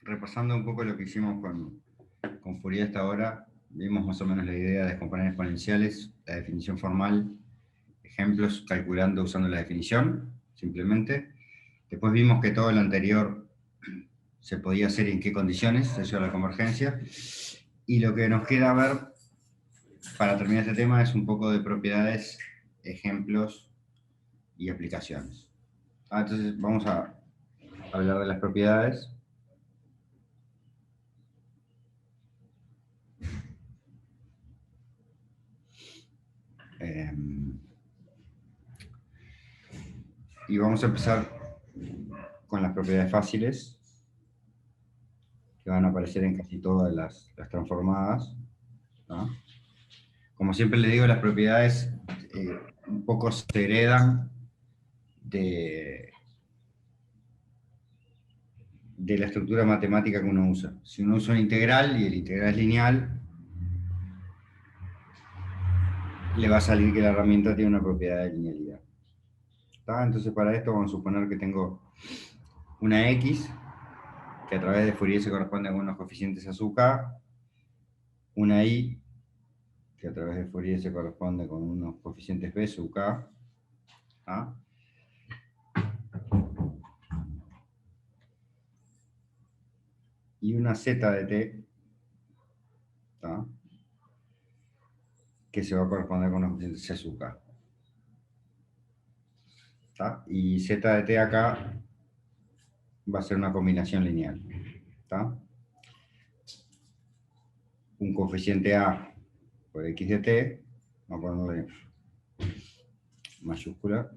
repasando un poco lo que hicimos con Fourier hasta ahora, vimos más o menos la idea de descomponer exponenciales, la definición formal, ejemplos calculando usando la definición, simplemente. Después vimos que todo lo anterior se podía hacer y en qué condiciones, se lleva a la convergencia. Y lo que nos queda ver para terminar este tema es un poco de propiedades, ejemplos y aplicaciones. Entonces vamos a hablar de las propiedades. Y vamos a empezar con las propiedades fáciles, que van a aparecer en casi todas las transformadas, ¿no? Como siempre le digo, las propiedades un poco se heredan de la estructura matemática que uno usa. Si uno usa un integral y el integral es lineal, le va a salir que la herramienta tiene una propiedad de linealidad. ¿Está? Entonces para esto vamos a suponer que tengo una x, que a través de Fourier se corresponde a unos coeficientes a sub k, una y, que a través de Fourier se corresponde con unos coeficientes b sub k, ¿ah? Y una z de t, ¿ah? Que se va a corresponder con unos coeficientes c sub k. ¿Tá? Y z de t acá va a ser una combinación lineal. ¿Tá? Un coeficiente a por x de t, vamos a ponerle mayúscula,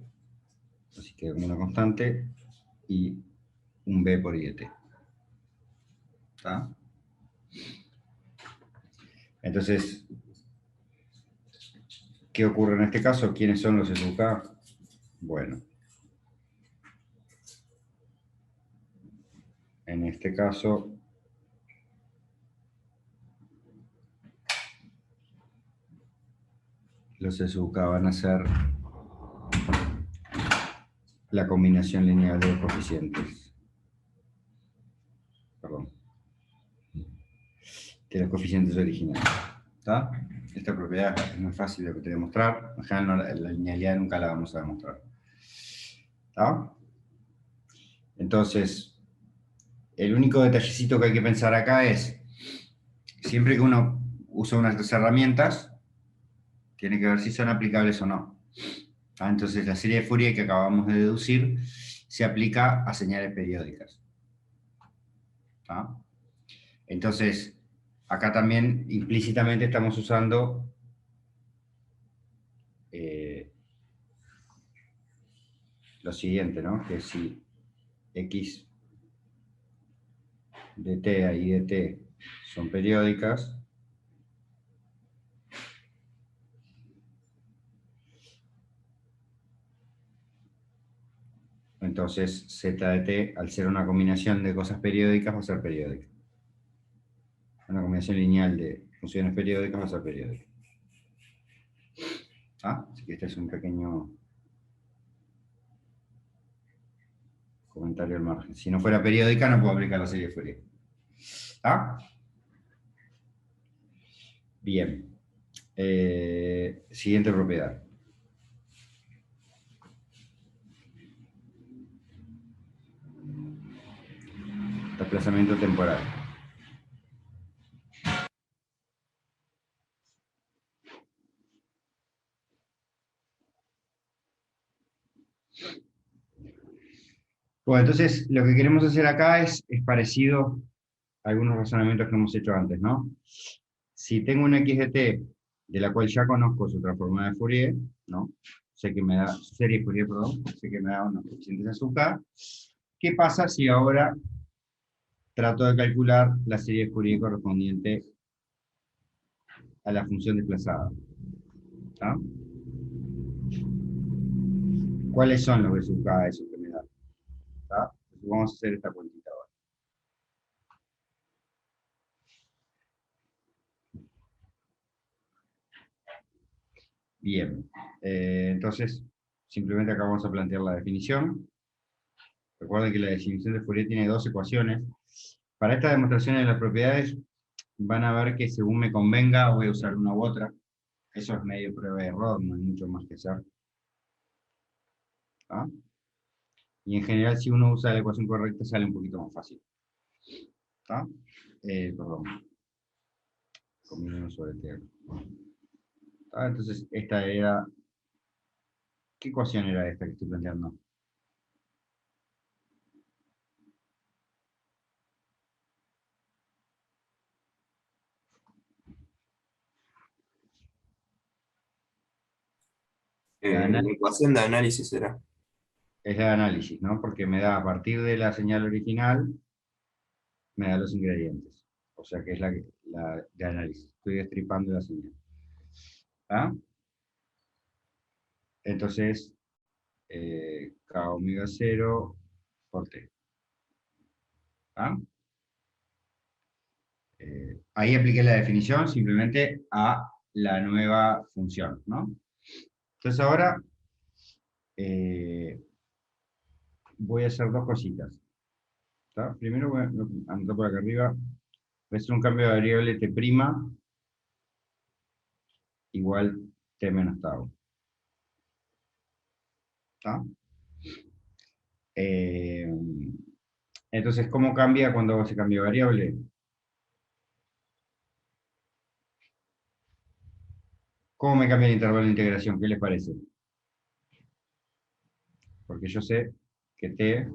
así que una constante, y un b por y de t. ¿Tá? Entonces, ¿qué ocurre en este caso? ¿Quiénes son los sub k? Bueno, en este caso, los sub k van a ser la combinación lineal de los coeficientes. Perdón. De los coeficientes originales. ¿Está? Esta propiedad es muy fácil de demostrar. En general, la linealidad nunca la vamos a demostrar. ¿Está? Entonces, el único detallecito que hay que pensar acá es, siempre que uno usa unas dos herramientas, tiene que ver si son aplicables o no. Entonces, la serie de Fourier que acabamos de deducir se aplica a señales periódicas. ¿Está? Entonces, acá también implícitamente estamos usando lo siguiente, ¿no? Que si x de t y de t son periódicas, entonces z de t, al ser una combinación de cosas periódicas, va a ser periódica. Una combinación lineal de funciones periódicas va a ser periódica. Así que este es un pequeño comentario al margen. Si no fuera periódica, no puedo aplicar la serie de Fourier. Bien. Siguiente propiedad. Desplazamiento temporal. Bueno, entonces lo que queremos hacer acá es parecido a algunos razonamientos que hemos hecho antes, ¿no? Si tengo una x de t, de la cual ya conozco su transformada de Fourier, ¿no? Sé que me da, su serie de Fourier, perdón, sé que me da unos coeficientes de sub k. ¿Qué pasa si ahora trato de calcular la serie de Fourier correspondiente a la función desplazada? ¿Tá? ¿Cuáles son los b sub k de eso que me da? ¿Tá? Entonces vamos a hacer esta cuentita ahora. Bien, entonces simplemente acá vamos a plantear la definición. Recuerden que la definición de Fourier tiene dos ecuaciones. Para esta demostración de las propiedades, van a ver que según me convenga voy a usar una u otra. Eso es medio prueba de error, no hay mucho más que hacer. ¿Ah? Y en general, si uno usa la ecuación correcta, sale un poquito más fácil. ¿Ah? Perdón. Combinemos sobre T. ¿Ah? Entonces, esta era... ¿Qué ecuación era esta que estoy planteando? La La ecuación de análisis será. es el análisis, ¿no? Porque me da a partir de la señal original, me da los ingredientes. O sea que es la de análisis. Estoy destripando la señal. ¿Ah? Entonces, K omega 0 por T. ¿Ah? Ahí apliqué la definición simplemente a la nueva función, ¿no? Entonces ahora voy a hacer dos cositas. ¿Tá? Primero voy a anotar por acá arriba, voy a hacer un cambio de variable t' igual t menos tau. ¿Tá? Eh, entonces, ¿cómo cambia cuando hago ese cambio de variable? ¿Cómo me cambia el intervalo de integración? ¿Qué les parece? Porque yo sé que t,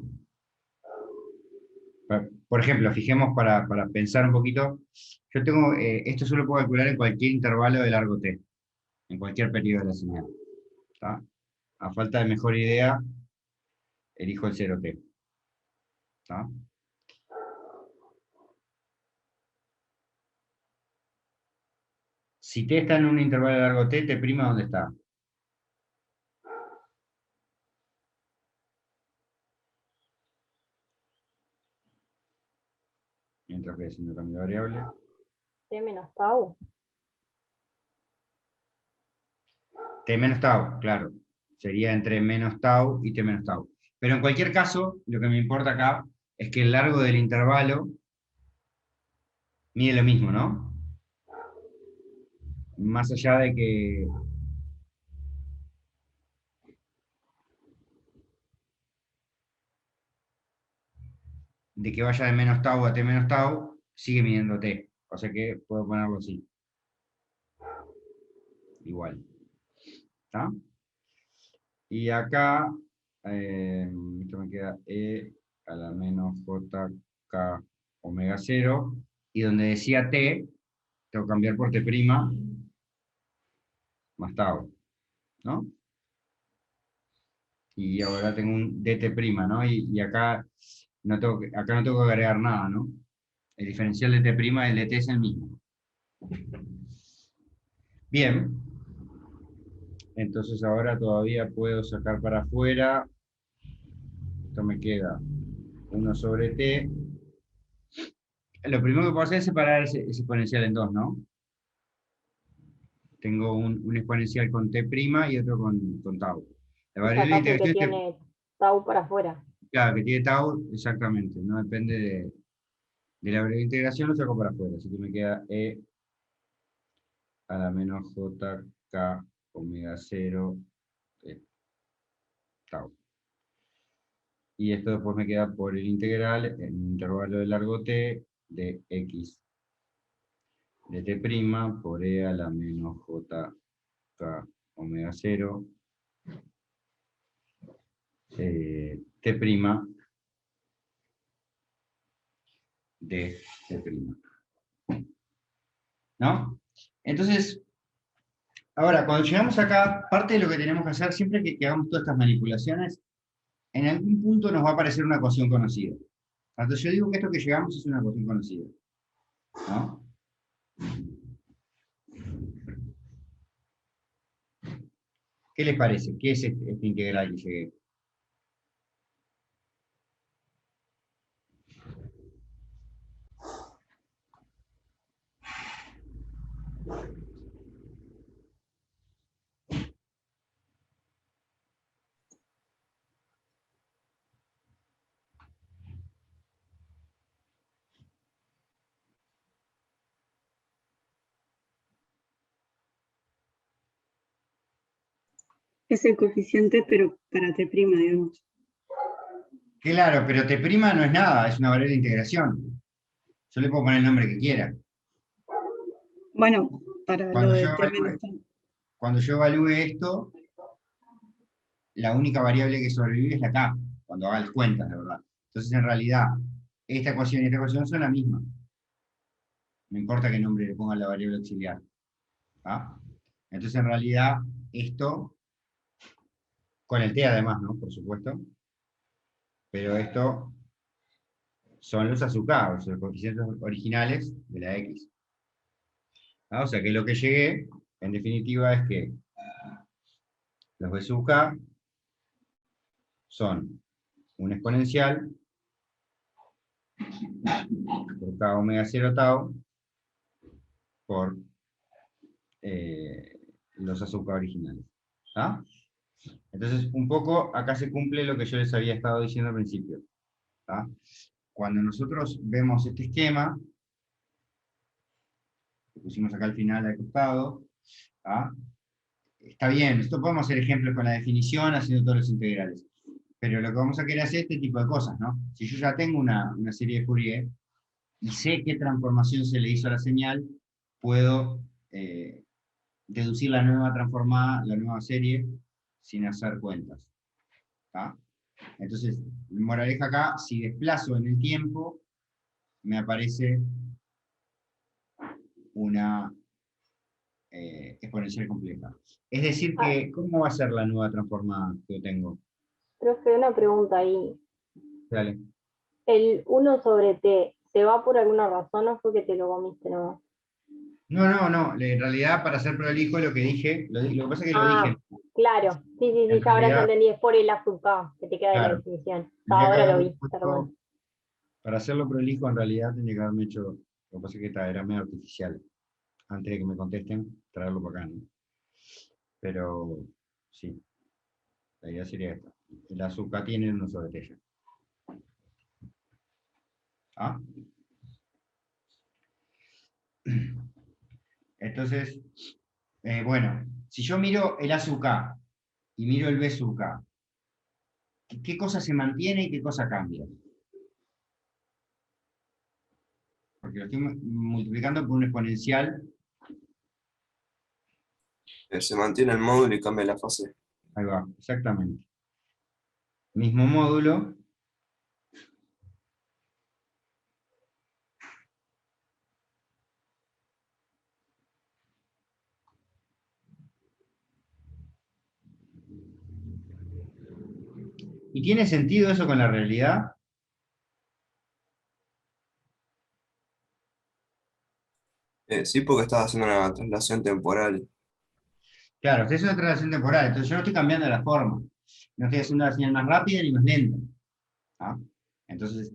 por ejemplo, fijemos para pensar un poquito, yo tengo, esto solo puedo calcular en cualquier intervalo de largo t, en cualquier periodo de la señal. ¿Tá? A falta de mejor idea, elijo el 0t. ¿Tá? Si t está en un intervalo de largo t, t', ¿dónde está? Mientras voy haciendo cambio de variable. T menos tau. T menos tau, claro. Sería entre menos tau y t menos tau. Pero en cualquier caso, lo que me importa acá es que el largo del intervalo mide lo mismo, ¿no? Más allá de que vaya de menos tau a t menos tau, sigue midiendo t. O sea que puedo ponerlo así. Igual. ¿Está? Y acá, esto me queda e a la menos jk omega 0. Y donde decía t, tengo que cambiar por t' más tau. ¿No? Y ahora tengo un dt', ¿no? Y acá acá no tengo que agregar nada, ¿no? El diferencial de t' y el de t es el mismo. Bien, entonces ahora todavía puedo sacar para afuera. Esto me queda 1 sobre t. Lo primero que puedo hacer es separar ese exponencial en dos, ¿no? Tengo un exponencial con t' y otro con tau. La Y variable de sacás el que integración tiene tau para afuera. claro, que tiene tau, exactamente, no depende de la variable de integración, lo saco para afuera, así que me queda e a la menos jk omega 0 tau. Y esto después me queda por el integral en un intervalo de largo t de x de t' por e a la menos jk omega 0 t' de t'. ¿No? Entonces, ahora, cuando llegamos acá, parte de lo que tenemos que hacer, siempre que hagamos todas estas manipulaciones, en algún punto nos va a aparecer una ecuación conocida. Entonces yo digo que esto que llegamos es una ecuación conocida. ¿No? ¿Qué les parece? ¿Qué es este integral que llegué? Es el coeficiente, pero para T', digamos. Claro, pero T' no es nada, es una variable de integración. Yo le puedo poner el nombre que quiera. Bueno, para Cuando lo yo de T menos evalúe, T. cuando yo evalúe esto, la única variable que sobrevive es la K, cuando haga las cuentas, de verdad. Entonces, en realidad, esta ecuación y esta ecuación son la misma. No importa qué nombre le ponga a la variable auxiliar. ¿Ah? Entonces, en realidad, esto, con el T además, ¿no? Por supuesto. Pero esto son los azucaros, los coeficientes originales de la X. ¿Ah? O sea que lo que llegué, en definitiva, es que los B sub K son un exponencial por K omega 0 tau por los azúcar originales. ¿Ah? Entonces, un poco acá se cumple lo que yo les había estado diciendo al principio. ¿Ah? Cuando nosotros vemos este esquema, que pusimos acá al final al costado, ¿ah? Está bien, esto podemos hacer ejemplos con la definición, haciendo todos los integrales. Pero lo que vamos a querer hacer es este tipo de cosas, ¿no? Si yo ya tengo una serie de Fourier, y sé qué transformación se le hizo a la señal, puedo deducir la nueva transformada, la nueva serie, sin hacer cuentas. ¿Tá? Entonces, moraleja acá, si desplazo en el tiempo, me aparece una exponencial compleja. Es decir Ah, que, ¿cómo va a ser la nueva transformada que tengo? profe, una pregunta ahí. Dale. ¿El 1/T se va por alguna razón o fue que te lo comiste nomás? No, en realidad para ser prolijo lo que dije, lo que pasa es que lo dije, Ah, claro. Sí, sí, en sí, ahora ya realidad, entendí. Es por el azúcar que te queda de la claro, definición. tendría que Ahora lo haberlo vi, puesto, perdón. para hacerlo prolijo en realidad tendría que haberme hecho, lo que pasa es que era medio artificial, antes de que me contesten, traerlo para acá, ¿no? Pero, sí, la idea sería esta. El azúcar tiene una sobretella. ¿Ah? Entonces, bueno, si yo miro el A sub K y miro el B sub K, ¿qué cosa se mantiene y qué cosa cambia? Porque lo estoy multiplicando por un exponencial. Se mantiene el módulo y cambia la fase. Ahí va, exactamente. Mismo módulo. ¿Y tiene sentido eso con la realidad? Sí, porque estás haciendo una traslación temporal. Claro, es una traslación temporal, entonces yo no estoy cambiando la forma. No estoy haciendo la señal más rápida ni más lenta. ¿Ah? Entonces,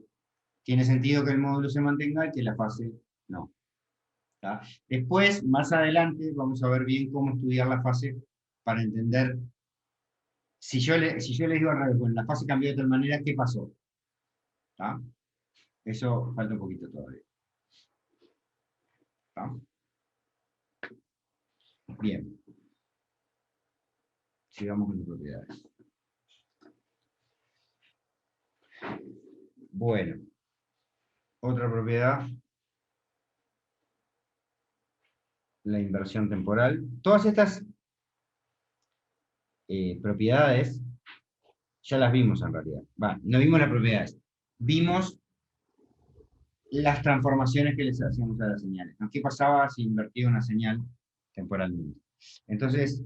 tiene sentido que el módulo se mantenga y que la fase no. ¿Tá? Después, más adelante, vamos a ver bien cómo estudiar la fase para entender, si yo le digo al revés, bueno, la fase cambió de tal manera, ¿qué pasó? ¿Tá? Eso falta un poquito todavía. ¿Tá? Bien. Sigamos con las propiedades. Bueno. Otra propiedad. La inversión temporal. Todas estas propiedades ya las vimos en realidad. Va, no vimos las propiedades. Vimos las transformaciones que les hacíamos a las señales, ¿no? ¿Qué pasaba si invertía una señal temporalmente? Entonces,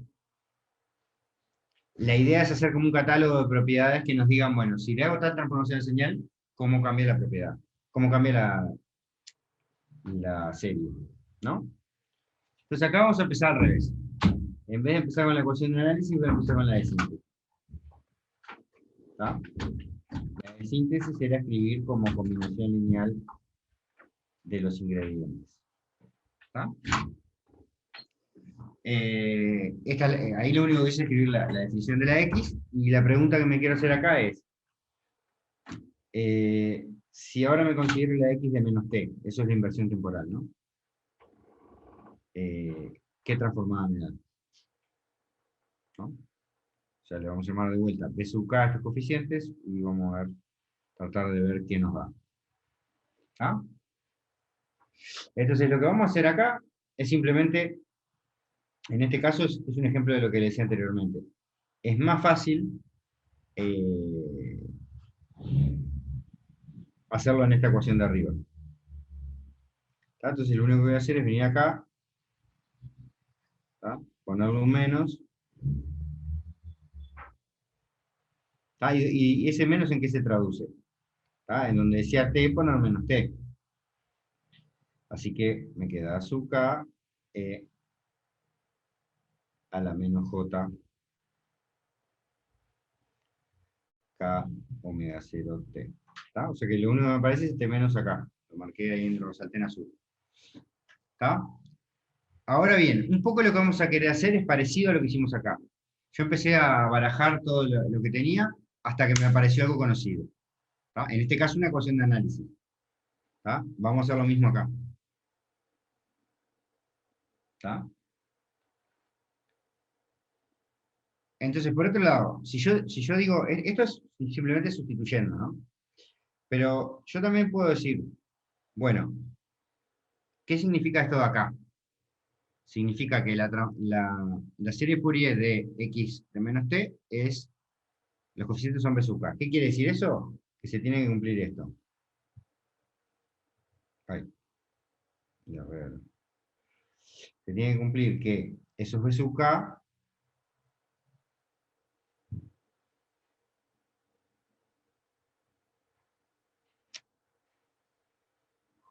la idea es hacer como un catálogo de propiedades que nos digan, bueno, si le hago tal transformación de señal, ¿cómo cambia la propiedad? ¿Cómo cambia la serie? ¿No? Entonces acá vamos a empezar al revés. En vez de empezar con la ecuación de análisis, voy a empezar con la de síntesis. ¿Tá? La de síntesis era escribir como combinación lineal de los ingredientes. ¿Tá? Ahí lo único que hice es escribir la definición de la X, y la pregunta que me quiero hacer acá es, si ahora me considero la X de menos T, eso es la inversión temporal, ¿no? ¿Qué transformada me da? ¿No? sea, le vamos a llamar de vuelta B sub K a estos coeficientes y vamos a ver, tratar de ver qué nos da. ¿Ah? Entonces lo que vamos a hacer acá es simplemente, en este caso es un ejemplo de lo que le decía anteriormente. Es más fácil hacerlo en esta ecuación de arriba. ¿Tá? Entonces lo único que voy a hacer es venir acá, ¿tá? Ponerle un menos, ¿tá? Y ese menos ¿en qué se traduce? ¿Tá? En donde decía t, poner menos t. Así que me queda sub k a la menos j k omega 0 t. ¿Tá? O sea que lo único que me aparece es este menos acá. Lo marqué ahí, lo resalté en azul. ¿Tá? Ahora bien, un poco lo que vamos a querer hacer es parecido a lo que hicimos acá. Yo empecé a barajar todo lo que tenía hasta que me apareció algo conocido. ¿Tá? En este caso una ecuación de análisis. ¿Tá? Vamos a hacer lo mismo acá. ¿Tá? Entonces, por otro lado, si yo digo, esto es simplemente sustituyendo, ¿no? Pero yo también puedo decir, bueno, ¿qué significa esto de acá? Significa que la serie Fourier de x de menos t es, los coeficientes son b sub k. ¿Qué quiere decir eso? Que se tiene que cumplir esto. Ay, a ver. Se tiene que cumplir que eso es b sub k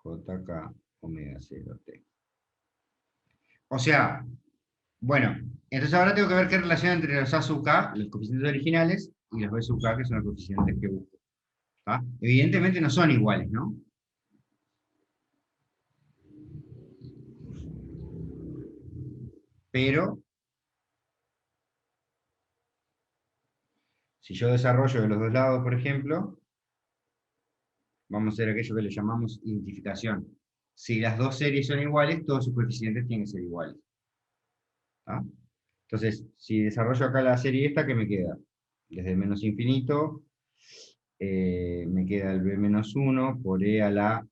jk omega 0 t. O sea, bueno, entonces ahora tengo que ver qué relación entre los a sub k, los coeficientes originales, y los b sub k, que son los coeficientes que busco. ¿Tá? Evidentemente no son iguales, ¿no? Pero, si yo desarrollo de los dos lados, por ejemplo, vamos a hacer aquello que le llamamos identificación. Si las dos series son iguales, todos sus coeficientes tienen que ser iguales. ¿Tá? Entonces, si desarrollo acá la serie esta, ¿qué me queda? Desde menos infinito, me queda el b menos 1 por e a la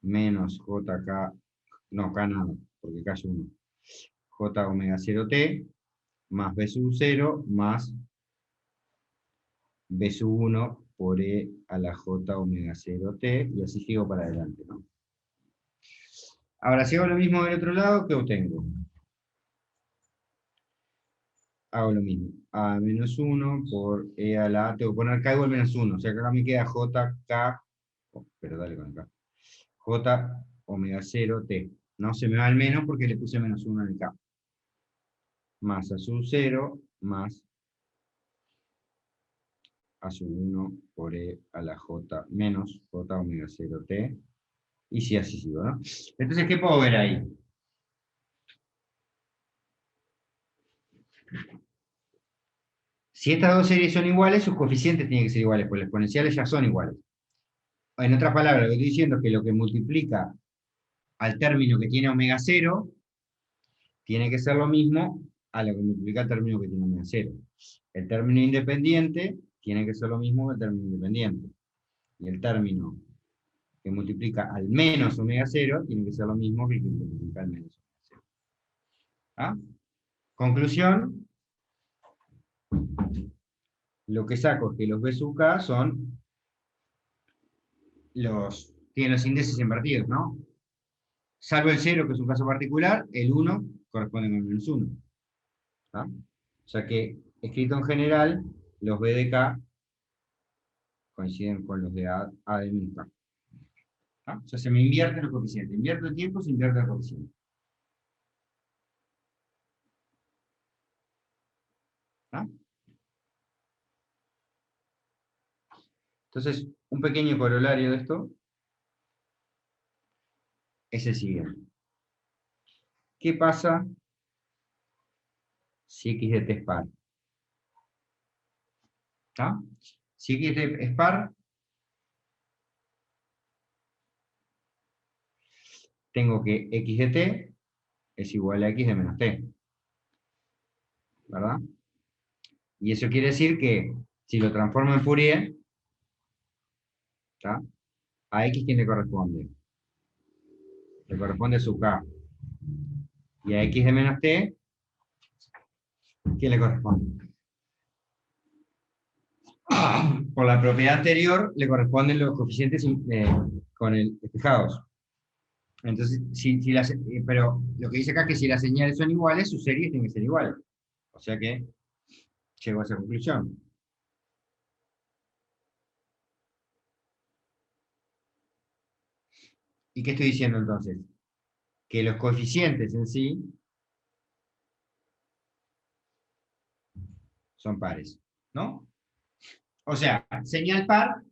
menos jk, no, k nada, porque k es 1, j omega 0t, más b sub 0, más b sub 1 por e a la j omega 0t, y así sigo para adelante, ¿no? Ahora, si hago lo mismo del otro lado, ¿qué obtengo? Hago lo mismo. A menos 1 por e a la... Tengo que poner k igual menos 1. O sea que acá me queda jk... Oh, pero dale con acá. J omega 0 t. No se me va el menos porque le puse menos 1 en el k. Más a sub 0 más a sub 1 por e a la j menos j omega 0 t. Y si así sigo, ¿no? Entonces, ¿qué puedo ver ahí? Si estas dos series son iguales, sus coeficientes tienen que ser iguales, porque las exponenciales ya son iguales. En otras palabras, lo que estoy diciendo es que lo que multiplica al término que tiene omega 0, tiene que ser lo mismo a lo que multiplica el término que tiene omega 0. El término independiente tiene que ser lo mismo que el término independiente. Y el término que multiplica al menos omega 0 tiene que ser lo mismo que el que multiplica al menos omega 0. ¿Ah? Conclusión, lo que saco es que los B sub K tienen los índices invertidos, ¿no? Salvo el 0, que es un caso particular, el 1 corresponde con el menos 1. ¿Tá? O sea que, escrito en general, los B de K coinciden con los de A de menos K. ¿Tá? O sea, se me invierte el coeficiente. Invierto el tiempo, se invierte el coeficiente. ¿Tá? Entonces, un pequeño corolario de esto es el siguiente. ¿Qué pasa si x de t es par? ¿Tá? Si x de t es par, tengo que x de t es igual a x de menos t. ¿Verdad? Y eso quiere decir que si lo transformo en Fourier, ¿tá? ¿A X quién le corresponde? Le corresponde su K. Y a X de menos T, ¿quién le corresponde? Por la propiedad anterior, le corresponden los coeficientes con el despejados. Entonces, pero lo que dice acá es que si las señales son iguales, sus series tienen que ser iguales. O sea que llego a esa conclusión. ¿Y qué estoy diciendo entonces? Que los coeficientes en sí son pares, ¿no? O sea, señal par,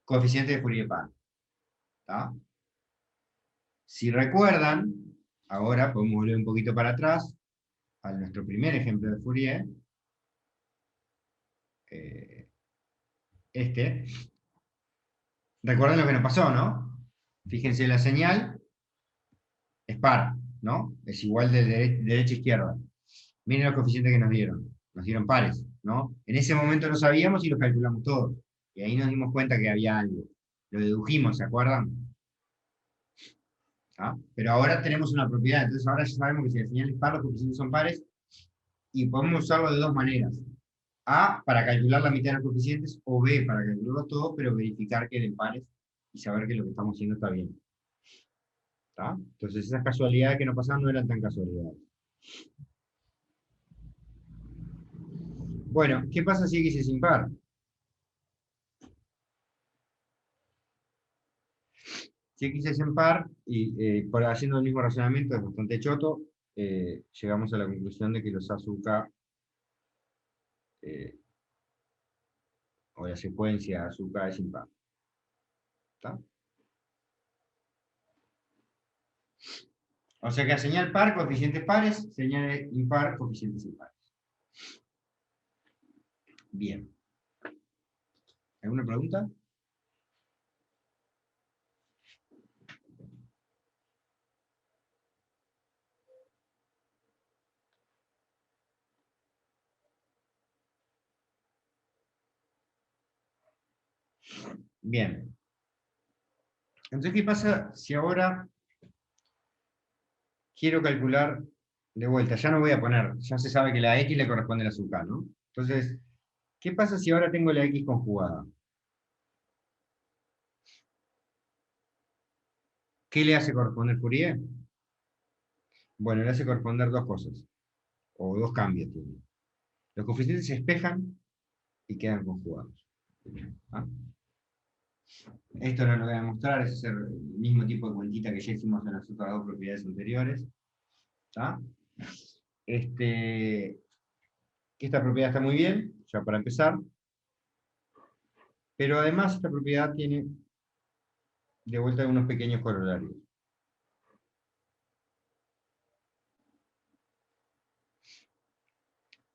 coeficiente de Fourier par. ¿Tá? Si recuerdan, ahora podemos volver un poquito para atrás a nuestro primer ejemplo de Fourier. Este. Recuerden lo que nos pasó, ¿no? Fíjense, la señal es par, ¿no? Es igual de derecha a izquierda. Miren los coeficientes que nos dieron. Nos dieron pares, ¿no? En ese momento lo sabíamos y lo calculamos todos. Y ahí nos dimos cuenta que había algo. Lo dedujimos, ¿se acuerdan? ¿Ah? Pero ahora tenemos una propiedad. Entonces ahora ya sabemos que si la señal es par, los coeficientes son pares. Y podemos usarlo de dos maneras. A, para calcular la mitad de los coeficientes, o B, para calcularlos todos, pero verificar que den pares y saber que lo que estamos haciendo está bien. ¿Tá? Entonces esas casualidades que nos pasaban no eran tan casualidades. Bueno, ¿qué pasa si X es impar? Si X es impar, y por haciendo el mismo razonamiento, es bastante choto, llegamos a la conclusión de que los azúcar, o la secuencia azúcar es impar. ¿Tá? O sea que a señal par, coeficientes pares, señal impar, coeficientes impares. Bien. ¿Alguna pregunta? Bien. Entonces, ¿qué pasa si ahora quiero calcular de vuelta? Ya no voy a poner, ya se sabe que la X le corresponde a la azúcar, ¿no? Entonces, ¿qué pasa si ahora tengo la X conjugada? ¿Qué le hace corresponder Fourier? Bueno, le hace corresponder dos cosas, o dos cambios tiene. Los coeficientes se espejan y quedan conjugados. ¿Ah? Esto no lo voy a mostrar, es el mismo tipo de cuentita que ya hicimos en las otras dos propiedades anteriores. ¿Ah? Esta propiedad está muy bien, ya para empezar, pero además esta propiedad tiene de vuelta unos pequeños corolarios.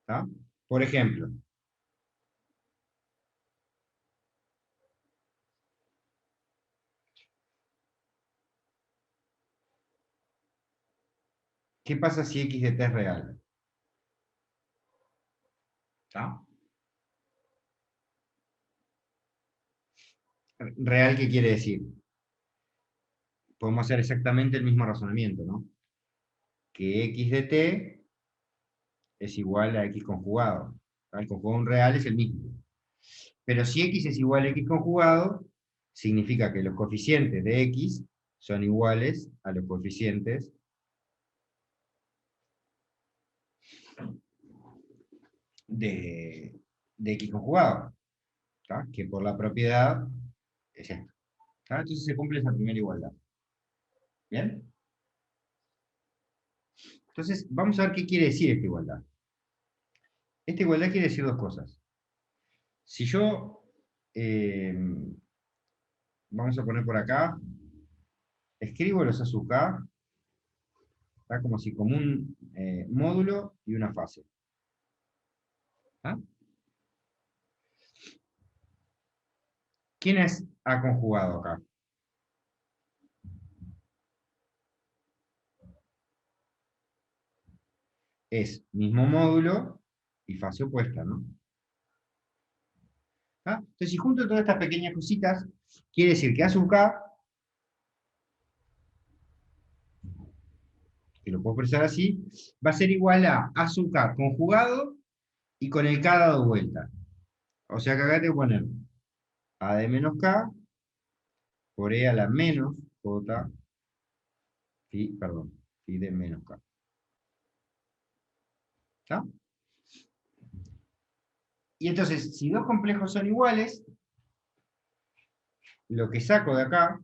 ¿Ah? Por ejemplo, ¿qué pasa si x de t es real? ¿Ah? ¿Real qué quiere decir? Podemos hacer exactamente el mismo razonamiento, ¿no? Que x de t es igual a x conjugado. El conjugado real es el mismo. Pero si x es igual a x conjugado, significa que los coeficientes de x son iguales a los coeficientes de x conjugado, ¿tá? Que por la propiedad es esto. ¿Tá? Entonces se cumple esa primera igualdad. ¿Bien? Entonces, vamos a ver qué quiere decir esta igualdad. Esta igualdad quiere decir dos cosas. Si yo, vamos a poner por acá, escribo los azúcar, ¿tá? Como un módulo y una fase. ¿Tá? ¿Quién es A conjugado acá? Es mismo módulo y fase opuesta, ¿no? ¿Ah? Entonces, si junto todas estas pequeñas cositas, quiere decir que A sub K, que lo puedo expresar así, va a ser igual a sub K conjugado y con el K dado vuelta. O sea que acá tengo que poner A de menos K por E a la menos J, phi de menos K. ¿Está? Y entonces, si dos complejos son iguales, lo que saco de acá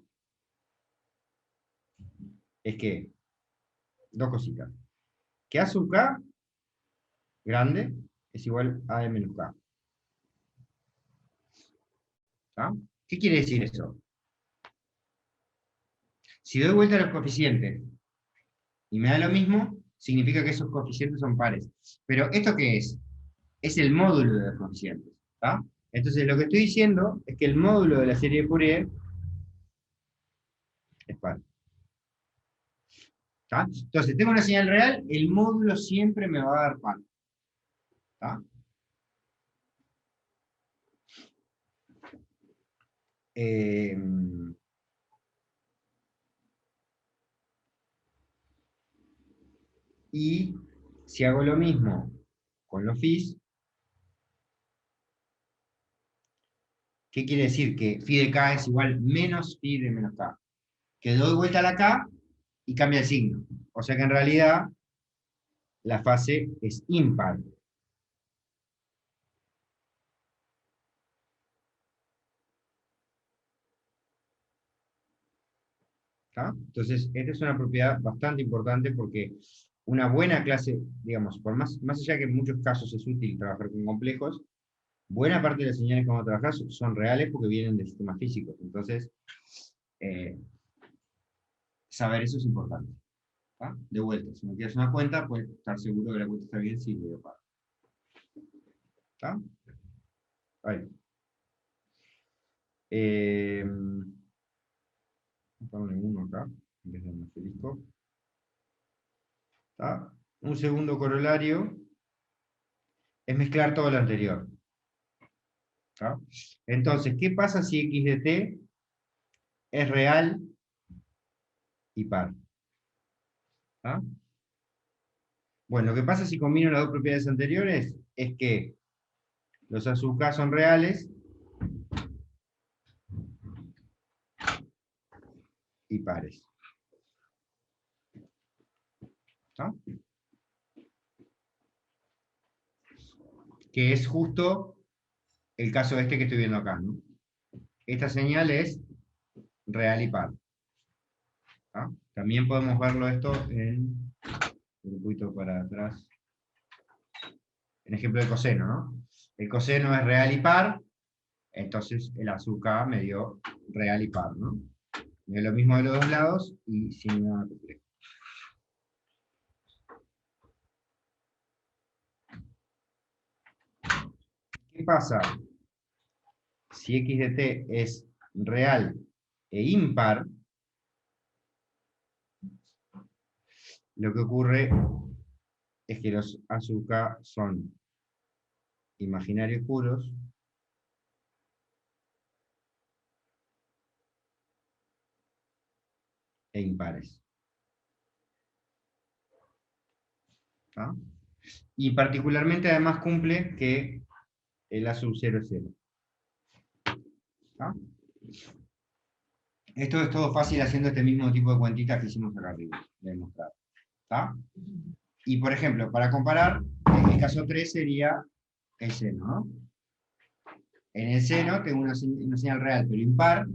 es que, dos cositas, que A sub K grande es igual a de menos K. ¿Está? ¿Qué quiere decir eso? Si doy vuelta a los coeficientes y me da lo mismo, significa que esos coeficientes son pares. Pero ¿esto qué es? Es el módulo de los coeficientes. ¿Está? Entonces lo que estoy diciendo es que el módulo de la serie de Fourier es par. ¿Está? Entonces, tengo una señal real, el módulo siempre me va a dar par. ¿Está? Y si hago lo mismo con los phis, ¿qué quiere decir? Que phi de k es igual menos phi de menos k. Que doy vuelta a la k y cambia el signo. O sea que en realidad la fase es impar. ¿Está? Entonces, esta es una propiedad bastante importante porque una buena clase, digamos, por más allá que en muchos casos es útil trabajar con complejos, buena parte de las señales que vamos a trabajar son reales porque vienen de sistemas físicos. Entonces, saber eso es importante. ¿Está? De vuelta, si me quieres una cuenta, puedes estar seguro que la cuenta está bien si le doy pago. ¿Está? Ahí. Ponle uno acá, en vez de un asterisco. ¿Está? Un segundo corolario es mezclar todo lo anterior. ¿Está? Entonces, ¿qué pasa si x de t es real y par? ¿Está? Bueno, lo que pasa si combino las dos propiedades anteriores es que los A sub k son reales y pares. ¿Está? Que es justo el caso este que estoy viendo acá, ¿no? Esta señal es real y par. ¿Está? También podemos verlo esto en un poquito para atrás. En ejemplo de coseno, ¿no? El coseno es real y par, entonces el A sub k me dio real y par, ¿no? Me dio lo mismo de los dos lados y sin nada complejo. ¿Qué pasa si x de t es real e impar? Lo que ocurre es que los A sub k son imaginarios puros e impares. ¿Está? Y particularmente además cumple que el A sub 0 es 0. ¿Está? Esto es todo fácil haciendo este mismo tipo de cuentitas que hicimos acá arriba, de demostrar. ¿Está? Y por ejemplo, para comparar, el caso 3 sería el seno, ¿no? En el seno tengo una señal real pero impar,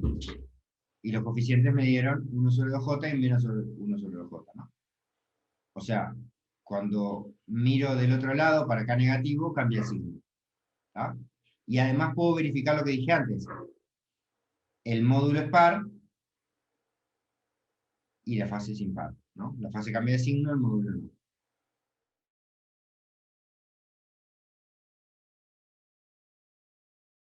y los coeficientes me dieron 1 sobre 2j y menos 1 sobre 2j, ¿no? O sea, cuando miro del otro lado, para acá negativo, cambia el signo. ¿Está? Y además puedo verificar lo que dije antes. El módulo es par y la fase es impar, ¿no? La fase cambia de signo, el módulo no.